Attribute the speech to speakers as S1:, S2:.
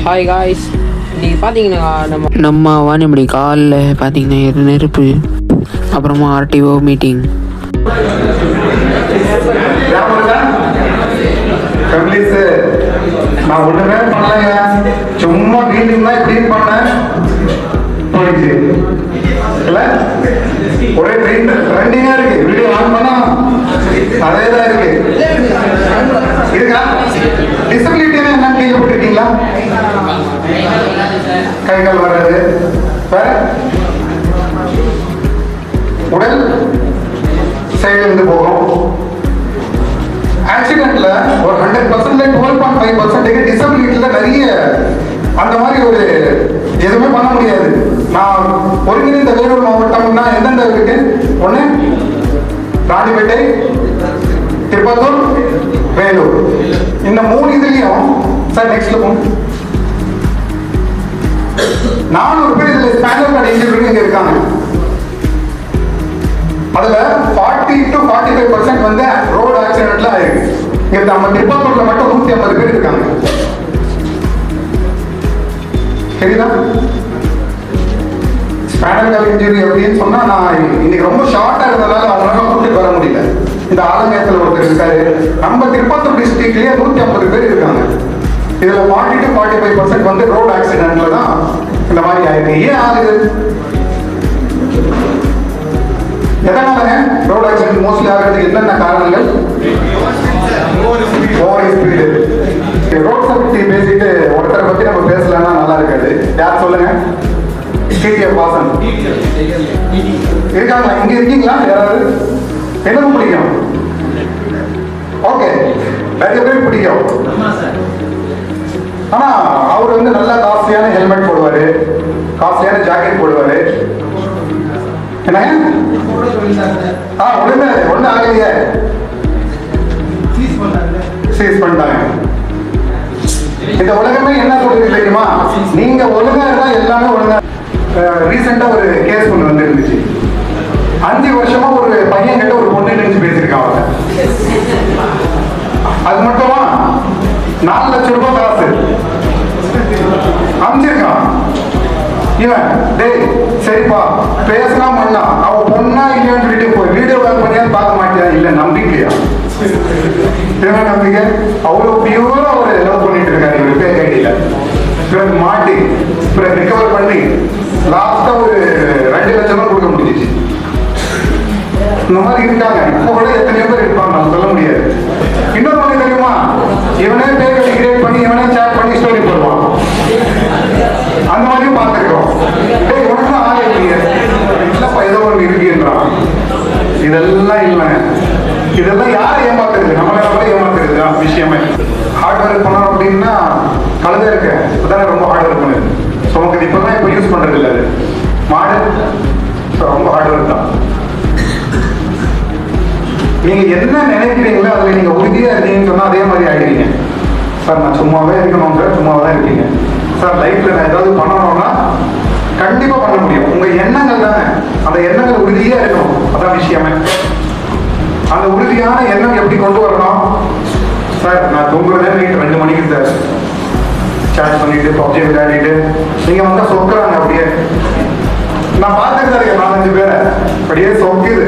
S1: Hi guys, இன்றைக்கி பார்த்தீங்கன்னா நம்ம வாணியம்படி காலில் பார்த்தீங்கன்னா நெருப்பு, அப்புறமா ஆர்டிஓ மீட்டிங்.
S2: நான் ஒண்ணுமே பண்ணலைங்க, சும்மா வீட்டுக்கு தான் க்ளீன் பண்ணேன், போயிடுச்சு. ஒரே ட்ரெண்டிங்கா இருக்கு, வீடியோ ஆன் பண்ணா அதே தான் இருக்கு. இருக்கா டிசபிலிட்டினா என்ன கேள்விப்பட்டிருக்கீங்களா? கை கால் வர்றது, வேற உடல் செயலிருந்து போகும். ஆக்சிடென்ட்ல ஒரு 100% 12.5% டிசபிலிட்டியில நிறைய அந்த மாதிரி ஒரு எதுவுமே பண்ண முடியாது. நான் ஒருங்கிணைந்த வேலூர் மாவட்டம்னா எந்தெந்த இருக்கு? ஒண்ணு ராணிப்பேட்டை, திருப்பத்தூர், வேலூர். இந்த 3 இதுலயும் சார் நெக்ஸ்ட்ல 400 பேர் இதுல ஸ்பைனல் கார்டு இன்ஜுரி இங்க இருக்காங்க. அதுல 40 to 45% வந்து ரோடு ஆக்சிடென்ட்ல ஆயிருக்கு. இங்க நம்ம திருப்பத்தூர்ல மட்டும் 150 பேர் இருக்காங்க. சரிதா? ஸ்பைனல் கார்டு இன்ஜுரி அப்படின்னு சொன்னா நான் இன்னைக்கு ரொம்ப ஷார்ட்டா இருந்ததால அவங்களால கூட்டிட்டு வர முடியல. இந்த ஆலங்கயத்துல ஒருத்தர் இருக்காரு. நம்ம திருப்பத்தூர் டிஸ்ட்ரிக்ட்லயே 150 பேர் இருக்காங்க. இதுல 40 to 45% வந்து ரோடு ஆக்சிடென்ட்ல தான் இந்த மாதிரி ஆயிருக்கு. ஏன் ஆகுது? எதனாலங்க ரோடு ஆக்சிடென்ட் மோஸ்ட்லி ஆகிறதுக்கு என்னென்ன காரணங்கள்? Over speed. ரோட் சேஃப்டி பேசிட்டு ஒருத்தரை பத்தி நம்ம பேசலன்னா நல்லா இருக்காது. யார் சொல்லுங்க? கேடிஎஃப் வாசன் இருக்காங்களா? இங்க இருக்கீங்களா? யாராவது? என்ன பிடிக்கும்? ஓகே, நிறைய பேர் பிடிக்கும். ஆனா அவர் வந்து நல்லா காஸ்ட்லியான ஹெல்மெட் போடுவாரு, காஸ்ட்லியான ஜாக்கெட் போடுவாரு. என்ன ஒண்ணு ஆகலையே, சீஸ் பண்ணிட்டாங்க. இந்த உலகமே என்ன சொல்றது தெரியுமா? நீங்க ஒழுங்கா இருந்தா எல்லாமே ஒழுங்கா. ரீசெண்டா ஒரு கேஸ் ஒண்ணு வந்து இருந்துச்சு. 5 வருஷமா ஒரு பையன் கிட்ட ஒரு பொண்ணு நினைச்சு பேசியிருக்கான். அவங்க அது மட்டுமா 4 லட்சம் ரூபாய் காசு அமைச்சிருக்கான். இவன் டேய் சரிப்பா பேசலாம் பண்ணலாம், அவ பொண்ணா இல்லையான்னு சொல்லிட்டு போய் வீடியோ கால் பண்ணியா பார்க்க மாட்டியா? இல்ல நம்பிக்கையா? என்ன நம்பிக்கை? அவ்வளவு பியூரா அவர் லவ் பண்ணிட்டு இருக்காரு இவர் பேக் ஐடியில. மாட்டி ரிகவர் பண்ணி லாஸ்டா ஒரு 2 லட்சம் ரூபாய் கொடுக்க முடிஞ்சிச்சு. இந்த மாதிரி இருக்காங்க. இப்ப கூட எத்தனையோ பேர் இருப்பாங்க, நம்ம சொல்ல முடியாது. இன்னொரு ஒண்ணு தெரியுமா? இவனே பேக் ஐடி கிரியேட் பண்ணி இவனே சேட் பண்ணி ஸ்டோரி போடுவான். அந்த மாதிரியும் பார்த்துருக்கோம். உனக்கு ஆகிய இல்லப்பா ஏதோ ஒன்று இருக்குன்றான். இதெல்லாம் இல்லைங்க. இதெல்லாம் யாரை ஏமாத்துறது? நம்மளே ஏமாத்துறது தான் விஷயமே. ஹார்ட் ஒர்க் பண்ணோம் அப்படின்னா கழுத இருக்கு, அதான ரொம்ப ஹார்ட் ஒர்க் பண்ணுது. நமக்கு இப்பதான் இப்போ யூஸ் பண்றது இல்லை. அது மாடு ரொம்ப ஹார்ட் ஒர்க் தான். நீங்க என்ன நினைக்கிறீங்களோ அதுல நீங்க உறுதியா இருக்கீங்கன்னு சொன்னா அதே மாதிரி ஆயிடுவீங்க. சார் நான் சும்மாவே இருக்கணும் சார், சும்மாவே தான் இருக்கீங்க சார். லைஃப்ல நான் ஏதாவது பண்ணணும்னா கண்டிப்பா பண்ண முடியும். உங்க எண்ணங்கள் தானே, அந்த எண்ணங்கள் உறுதியா இருக்கணும். அதான் விஷயமே. அந்த உறுதியான எண்ணம் எப்படி கொண்டு வரணும்? சார் நான் தூங்குறதே நைட் 2 மணிக்கு சார், சார்ஜ் பண்ணிட்டு பப்ஜி விளையாடிட்டு நீங்க வந்தா சொக்குறாங்க. அப்படியே நான் பார்த்துட்டு தான் இருக்கேன் 4-5 பேரை அப்படியே சொக்குது.